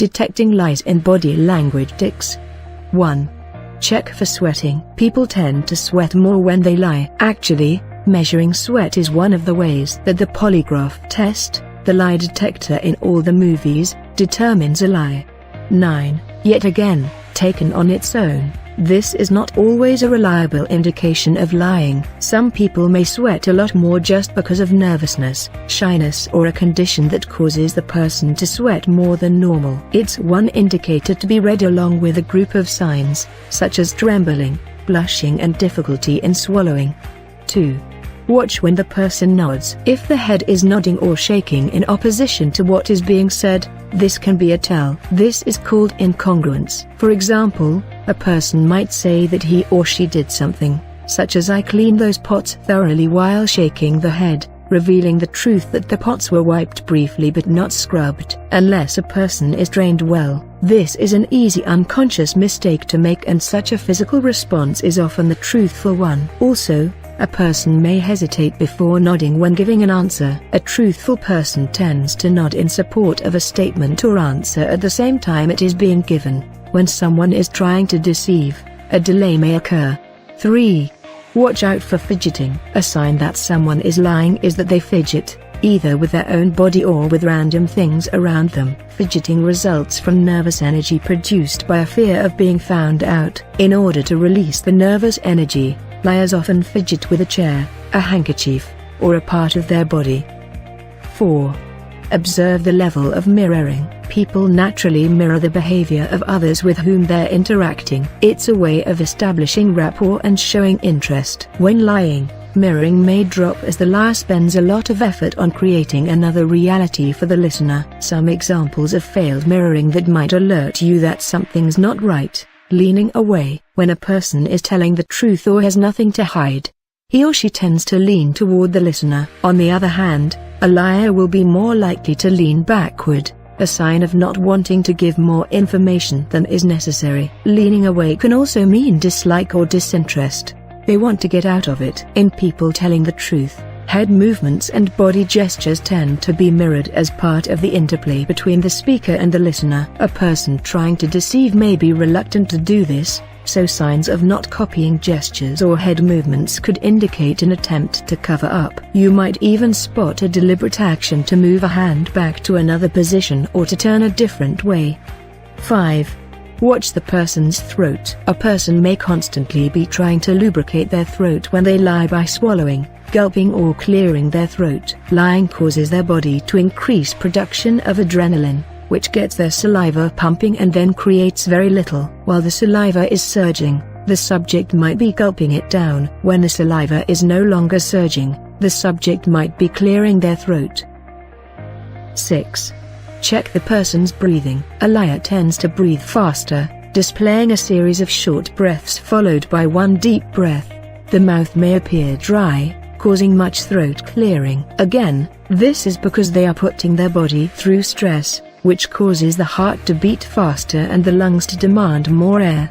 Detecting lies in body language tics. 1. Check for sweating. People tend to sweat more when they lie. Actually, measuring sweat is one of the ways that the polygraph test, the lie detector in all the movies, determines a lie. 9. Yet again, taken on its own, this is not always a reliable indication of lying. Some people may sweat a lot more just because of nervousness, shyness, or a condition that causes the person to sweat more than normal. It's one indicator to be read along with a group of signs, such as trembling, blushing, and difficulty in swallowing. 2. Watch when the person nods. If the head is nodding or shaking in opposition to what is being said, this can be a tell. This is called incongruence. For example, a person might say that he or she did something, such as "I cleaned those pots thoroughly," while shaking the head, revealing the truth that the pots were wiped briefly but not scrubbed. Unless a person is trained well, this is an easy unconscious mistake to make, and such a physical response is often the truthful one. Also, a person may hesitate before nodding when giving an answer. A truthful person tends to nod in support of a statement or answer at the same time it is being given. When someone is trying to deceive, a delay may occur. 3. Watch out for fidgeting. A sign that someone is lying is that they fidget, either with their own body or with random things around them. Fidgeting results from nervous energy produced by a fear of being found out. In order to release the nervous energy, liars often fidget with a chair, a handkerchief, or a part of their body. 4. Observe the level of mirroring. People naturally mirror the behavior of others with whom they're interacting. It's a way of establishing rapport and showing interest. When lying, mirroring may drop as the liar spends a lot of effort on creating another reality for the listener. Some examples of failed mirroring that might alert you that something's not right: leaning away. When a person is telling the truth or has nothing to hide, he or she tends to lean toward the listener. On the other hand, a liar will be more likely to lean backward, a sign of not wanting to give more information than is necessary. Leaning away can also mean dislike or disinterest. They want to get out of it. In people telling the truth, head movements and body gestures tend to be mirrored as part of the interplay between the speaker and the listener. A person trying to deceive may be reluctant to do this, so signs of not copying gestures or head movements could indicate an attempt to cover up. You might even spot a deliberate action to move a hand back to another position or to turn a different way. 5. Watch the person's throat. A person may constantly be trying to lubricate their throat when they lie by swallowing, gulping, or clearing their throat. Lying causes their body to increase production of adrenaline, which gets their saliva pumping and then creates very little. While the saliva is surging, the subject might be gulping it down. When the saliva is no longer surging, the subject might be clearing their throat. 6. Check the person's breathing. A liar tends to breathe faster, displaying a series of short breaths followed by one deep breath. The mouth may appear dry, causing much throat clearing. Again, this is because they are putting their body through stress, which causes the heart to beat faster and the lungs to demand more air.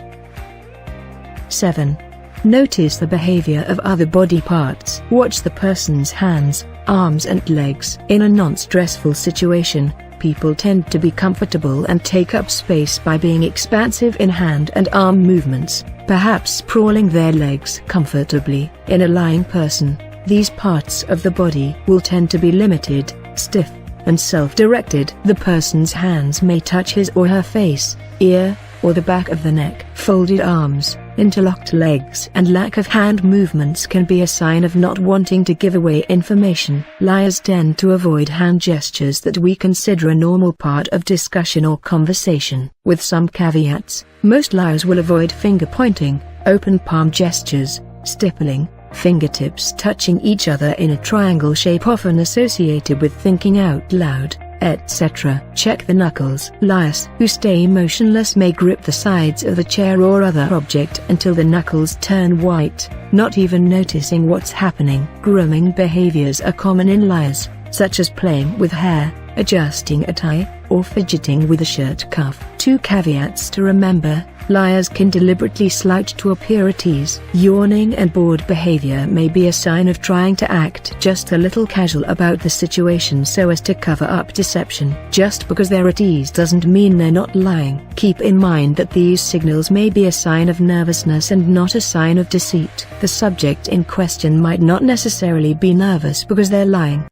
7. Notice the behavior of other body parts. Watch the person's hands, arms and legs. In a non-stressful situation, people tend to be comfortable and take up space by being expansive in hand and arm movements, perhaps sprawling their legs comfortably. In a lying person, these parts of the body will tend to be limited, stiff, and self-directed. The person's hands may touch his or her face, ear, or the back of the neck. Folded arms, interlocked legs, and lack of hand movements can be a sign of not wanting to give away information. Liars tend to avoid hand gestures that we consider a normal part of discussion or conversation. With some caveats, most liars will avoid finger pointing, open palm gestures, stippling, fingertips touching each other in a triangle shape often associated with thinking out loud, etc. Check the knuckles. Liars who stay motionless may grip the sides of the chair or other object until the knuckles turn white, not even noticing what's happening. Grooming behaviors are common in liars, such as playing with hair, adjusting a tie, or fidgeting with a shirt cuff. 2 caveats to remember: Liars can deliberately slouch to appear at ease. Yawning and bored behavior may be a sign of trying to act just a little casual about the situation so as to cover up deception. Just because they're at ease doesn't mean they're not lying. Keep in mind that these signals may be a sign of nervousness and not a sign of deceit. The subject in question might not necessarily be nervous because they're lying.